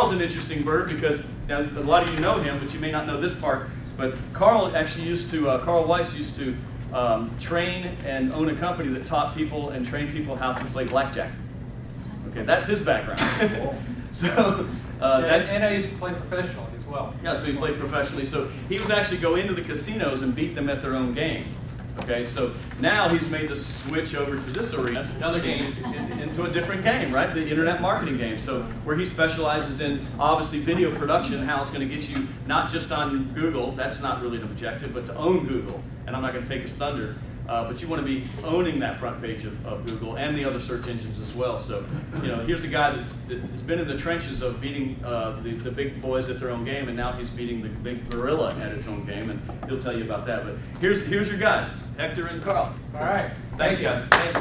Carl's an interesting bird because now a lot of you know him, but you may not know this part. But Carl actually used to, Carl Weiss used to train and own a company that taught people and trained people how to play blackjack. Okay, that's his background. So and I used to play professionally as well. Yeah, so he played professionally. So he was actually go into the casinos and beat them at their own game. Okay, so now he's made the switch over to this arena, another game, into a different game, right? The internet marketing game. So where he specializes in, obviously, video production, how it's going to get you not just on Google, that's not really an objective, but to own Google. And I'm not going to take his thunder, but you want to be owning that front page of Google and the other search engines as well. So, you know, here's a guy that's been in the trenches of beating the big boys at their own game, and now he's beating the big gorilla at its own game, and he'll tell you about that. But here's your guys, Hector and Carl. All right. Thanks, guys. Thank you.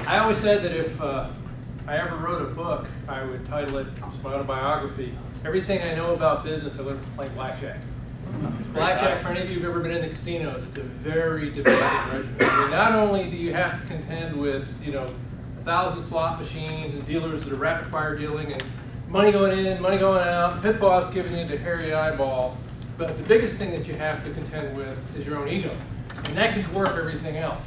I always said that if I ever wrote a book, I would title it my autobiography, Everything I Know About Business I Learned from Playing Blackjack. Blackjack, for any of you who've ever been in the casinos, it's a very demanding regimen. I mean, not only do you have to contend with, you know, 1,000 slot machines and dealers that are rapid fire dealing and money going in, money going out, pit boss giving you the hairy eyeball, but the biggest thing that you have to contend with is your own ego. And that can dwarf everything else.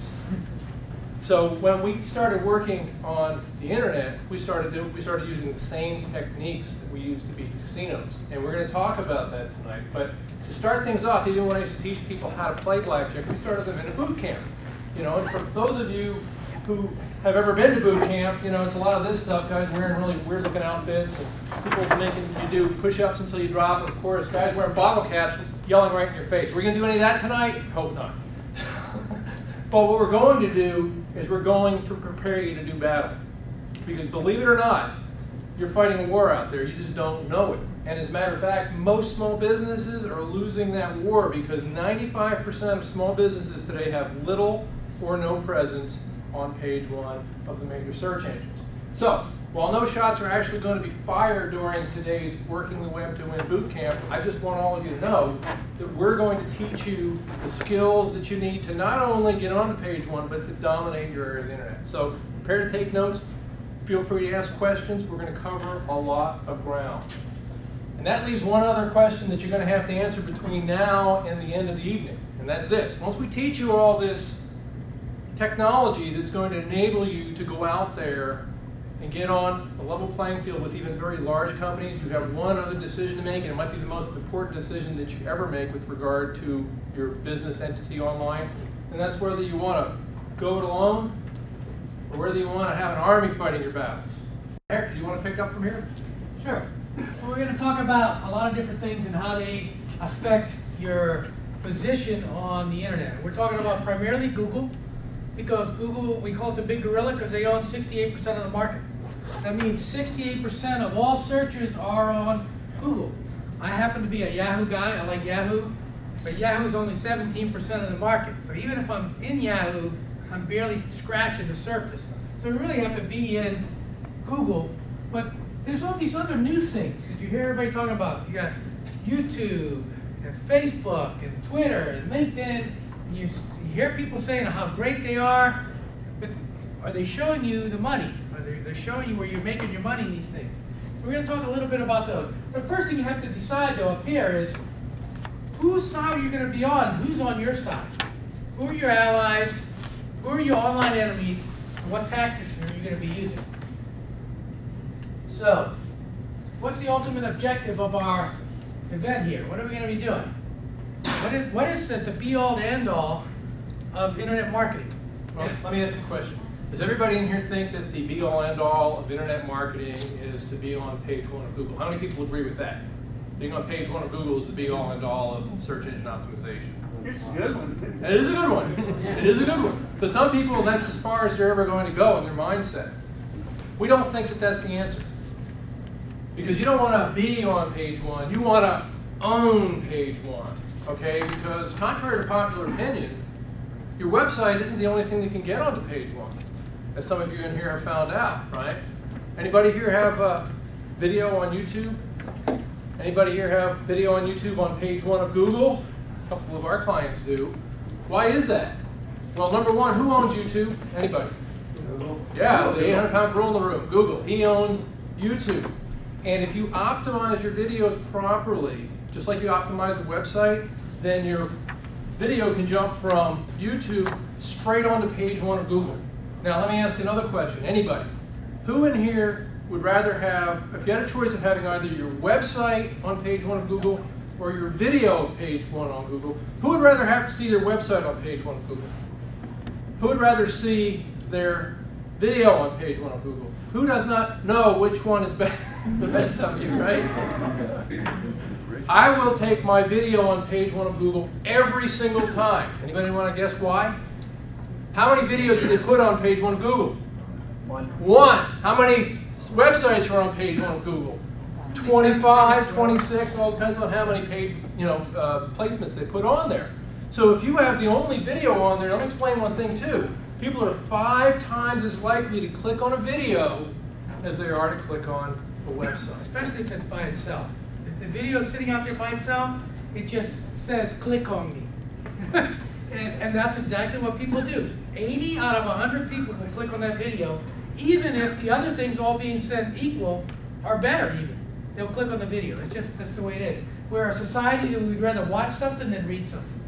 So when we started working on the internet, we started using the same techniques that we used to beat the casinos. And we're going to talk about that tonight. But to start things off, even when I used to teach people how to play blackjack, we started them in a boot camp. You know, and for those of you who have ever been to boot camp, you know, it's a lot of this stuff, guys wearing really weird looking outfits, and people making you do push-ups until you drop, and of course, guys wearing bottle caps yelling right in your face. Are we going to do any of that tonight? Hope not. But what we're going to do is we're going to prepare you to do battle. Because believe it or not, you're fighting a war out there. You just don't know it. And as a matter of fact, most small businesses are losing that war because 95% of small businesses today have little or no presence on page one of the major search engines. So, while no shots are actually going to be fired during today's Working the Web to Win boot camp, I just want all of you to know that we're going to teach you the skills that you need to not only get onto page one, but to dominate your area of the internet. So, prepare to take notes. Feel free to ask questions. We're going to cover a lot of ground. And that leaves one other question that you're going to have to answer between now and the end of the evening. And that's this. Once we teach you all this technology that's going to enable you to go out there and get on a level playing field with even very large companies, you have one other decision to make, and it might be the most important decision that you ever make with regard to your business entity online. And that's whether you want to go it alone or whether you want to have an army fighting your battles. Eric, do you want to pick up from here? Sure. So we're going to talk about a lot of different things and how they affect your position on the internet. We're talking about primarily Google, because Google, we call it the big gorilla because they own 68% of the market. That means 68% of all searches are on Google. I happen to be a Yahoo guy, I like Yahoo, but Yahoo's only 17% of the market. So even if I'm in Yahoo, I'm barely scratching the surface. So we really have to be in Google, but there's all these other new things that you hear everybody talking about. You got YouTube, and Facebook, and Twitter, and LinkedIn. And you hear people saying how great they are, but are they showing you the money? They're showing you where you're making your money in these things. So we're going to talk a little bit about those. The first thing you have to decide, though, up here is whose side are you going to be on? Who's on your side? Who are your allies? Who are your online enemies? And what tactics are you going to be using? So, what's the ultimate objective of our event here? What are we going to be doing? What is the be-all and end-all of internet marketing? Well, let me ask you a question. Does everybody in here think that the be-all and end-all of internet marketing is to be on page one of Google? How many people agree with that? Being on page one of Google is the be-all and end-all of search engine optimization. It's a good one. It is a good one. It is a good one. But some people, that's as far as they're ever going to go in their mindset. We don't think that that's the answer. Because you don't want to be on page one. You want to own page one. Okay? Because contrary to popular opinion, your website isn't the only thing that can get onto page one, as some of you in here have found out, right? Anybody here have video on YouTube? Anybody here have video on YouTube on page one of Google? A couple of our clients do. Why is that? Well, number one, who owns YouTube? Anybody? Yeah, the 800-pound gorilla in the room, Google. He owns YouTube. And if you optimize your videos properly, just like you optimize a website, then your video can jump from YouTube straight onto page 1 of Google. Now let me ask another question. Anybody? Who in here would rather have, if you had a choice of having either your website on page 1 of Google or your video of page 1 on Google, who would rather have to see their website on page 1 of Google? Who would rather see their video on page 1 of Google? Who does not know which one is better, the best of you, right? I will take my video on page 1 of Google every single time. Anybody want to guess why? How many videos did they put on page 1 of Google? One. How many websites are on page 1 of Google? 25, 26, it all depends on how many paid, placements they put on there. So if you have the only video on there, let me explain one thing too. People are 5 times as likely to click on a video as they are to click on a website. Especially if it's by itself. If the video is sitting out there by itself, it just says, click on me. and that's exactly what people do. 80 out of 100 people will click on that video, even if the other things all being said equal are better even. They'll click on the video. It's just, that's the way it is. We're a society that we'd rather watch something than read something.